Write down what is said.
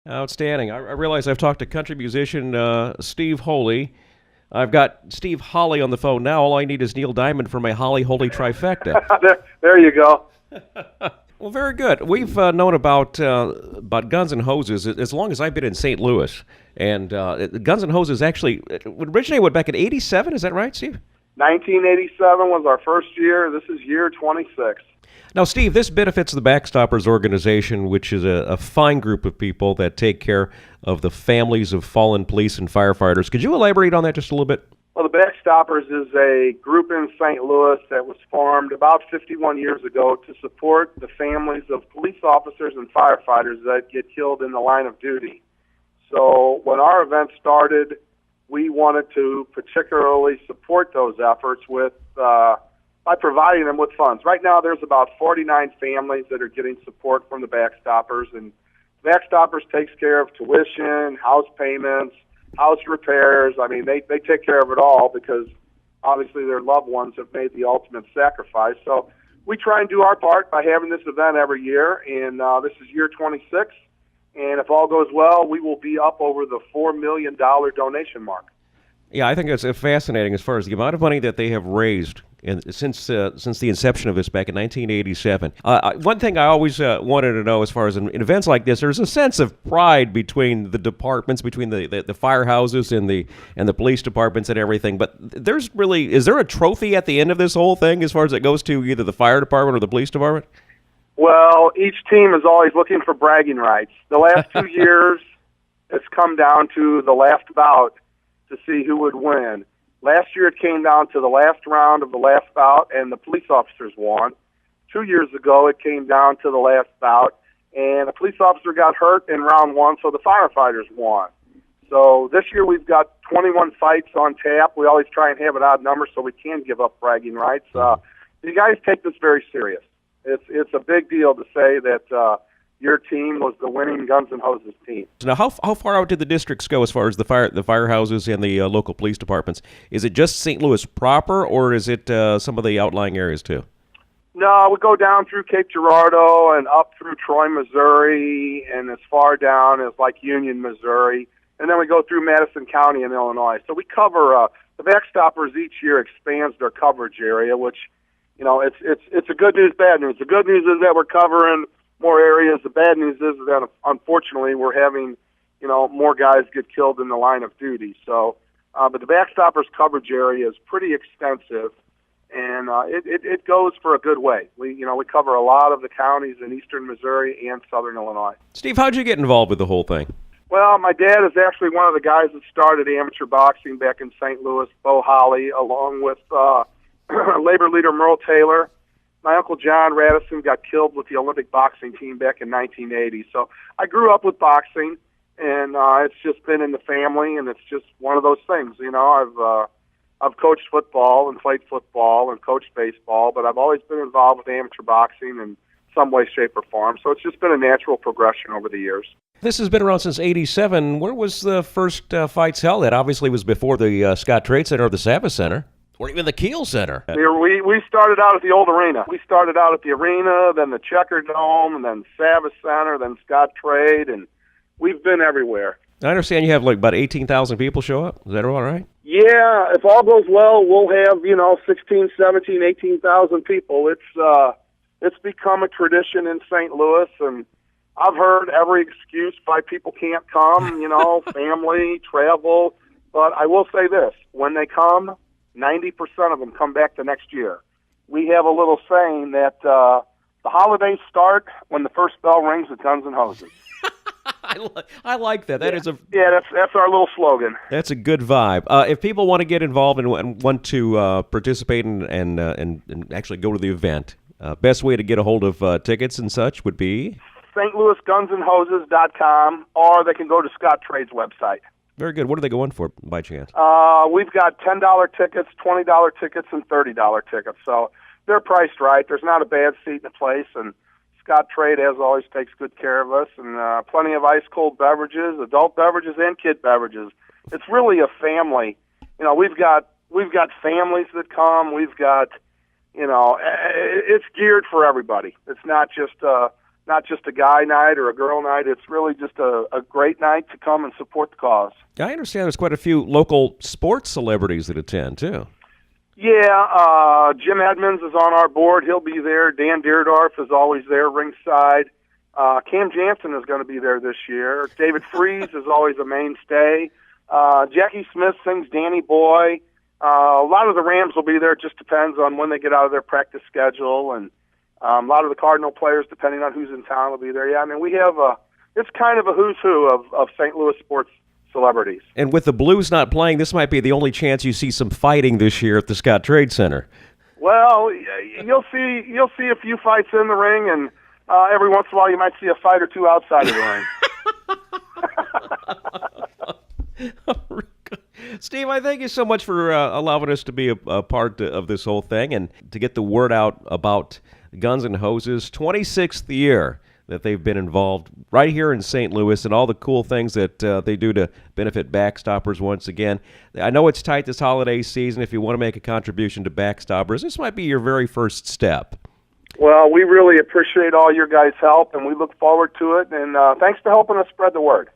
Outstanding. I realize I've talked to country musician Steve Holy. I've got Steve Holly on the phone now. All I need is Neil Diamond for my Holly Holy trifecta. there you go. Well, very good. We've known about Guns N' Roses as long as I've been in St. Louis. And Guns N' Roses actually originated back in '87. Is that right, Steve? 1987 was our first year. This is year 26. Now, Steve, this benefits the Backstoppers organization, which is a fine group of people that take care of the families of fallen police and firefighters. Could you elaborate on that just a little bit? Well, the Backstoppers is a group in St. Louis that was formed about 51 years ago to support the families of police officers and firefighters that get killed in the line of duty. So when our event started, we wanted to particularly support those efforts by providing them with funds. Right now, there's about 49 families that are getting support from the Backstoppers, and Backstoppers takes care of tuition, house payments, house repairs. I mean, they take care of it all because obviously their loved ones have made the ultimate sacrifice. So we try and do our part by having this event every year, and this is year 26. And if all goes well, we will be up over the $4 million donation mark. Yeah, I think it's fascinating as far as the amount of money that they have raised since the inception of this back in 1987. One thing I always wanted to know as far as in events like this, there's a sense of pride between the departments, between the firehouses and the police departments and everything. But is there a trophy at the end of this whole thing as far as it goes to either the fire department or the police department? Well, each team is always looking for bragging rights. The last 2 years, it's come down to the last bout to see who would win. Last year, it came down to the last round of the last bout, and the police officers won. 2 years ago, it came down to the last bout, and a police officer got hurt in round one, so the firefighters won. So this year, we've got 21 fights on tap. We always try and have an odd number so we can give up bragging rights. You guys take this very serious. It's a big deal to say that your team was the winning Guns N' Roses team. Now, how far out did the districts go as far as the firehouses and the local police departments? Is it just St. Louis proper, or is it some of the outlying areas too? No, we go down through Cape Girardeau and up through Troy, Missouri, and as far down as like Union, Missouri, and then we go through Madison County in Illinois. So we cover the Backstoppers each year expands their coverage area, which it's a good news, bad news. The good news is that we're covering more areas. The bad news is that unfortunately we're having, more guys get killed in the line of duty. So, but the Backstoppers coverage area is pretty extensive, and it goes for a good way. We cover a lot of the counties in eastern Missouri and southern Illinois. Steve, how'd you get involved with the whole thing? Well, my dad is actually one of the guys that started amateur boxing back in St. Louis, Bo Holly, along with labor leader Merle Taylor. My Uncle John Radisson got killed with the Olympic boxing team back in 1980. So I grew up with boxing, and it's just been in the family, and it's just one of those things. I've coached football and played football and coached baseball, but I've always been involved with amateur boxing in some way, shape, or form. So it's just been a natural progression over the years. This has been around since '87. Where was the first fights held? That obviously was before the Scott Trade Center or the Savas Center. Or even the Kiel Center. We started out at the old arena. We started out at the arena, then the Checker Dome, and then Savas Center, then Scott Trade, and we've been everywhere. I understand you have like about 18,000 people show up. Is that all right? Yeah, if all goes well, we'll have 16, 17, 18,000 people. It's become a tradition in St. Louis, and I've heard every excuse why people can't come. Family, travel. But I will say this: when they come, 90% of them come back the next year. We have a little saying that the holidays start when the first bell rings at Guns N' Roses. I like that. That's our little slogan. That's a good vibe. If people want to get involved and want to participate and actually go to the event, best way to get a hold of tickets and such would be? stlouisgunsandhoses.com, or they can go to Scott Trade's website. Very good. What are they going for, by chance? We've got $10 tickets, $20 tickets, and $30 tickets. So they're priced right. There's not a bad seat in the place, and Scott Trade, as always, takes good care of us, and plenty of ice-cold beverages, adult beverages, and kid beverages. It's really a family. We've got families that come. We've got, it's geared for everybody. It's not just not just a guy night or a girl night. It's really just a great night to come and support the cause. I understand there's quite a few local sports celebrities that attend, too. Yeah, Jim Edmonds is on our board. He'll be there. Dan Deerdorf is always there ringside. Cam Jansen is going to be there this year. David Freese is always a mainstay. Jackie Smith sings Danny Boy. A lot of the Rams will be there. It just depends on when they get out of their practice schedule. And a lot of the Cardinal players, depending on who's in town, will be there. Yeah, I mean, we have it's kind of a who's who of St. Louis sports celebrities. And with the Blues not playing, this might be the only chance you see some fighting this year at the Scott Trade Center. Well, you'll see a few fights in the ring, and every once in a while you might see a fight or two outside of the ring. Steve, I thank you so much for allowing us to be a part of this whole thing and to get the word out about Guns and Hoses. 26th year that they've been involved right here in St. Louis, and all the cool things that they do to benefit Backstoppers once again. I know it's tight this holiday season. If you want to make a contribution to Backstoppers, this might be your very first step. Well, we really appreciate all your guys' help, and we look forward to it. And thanks for helping us spread the word.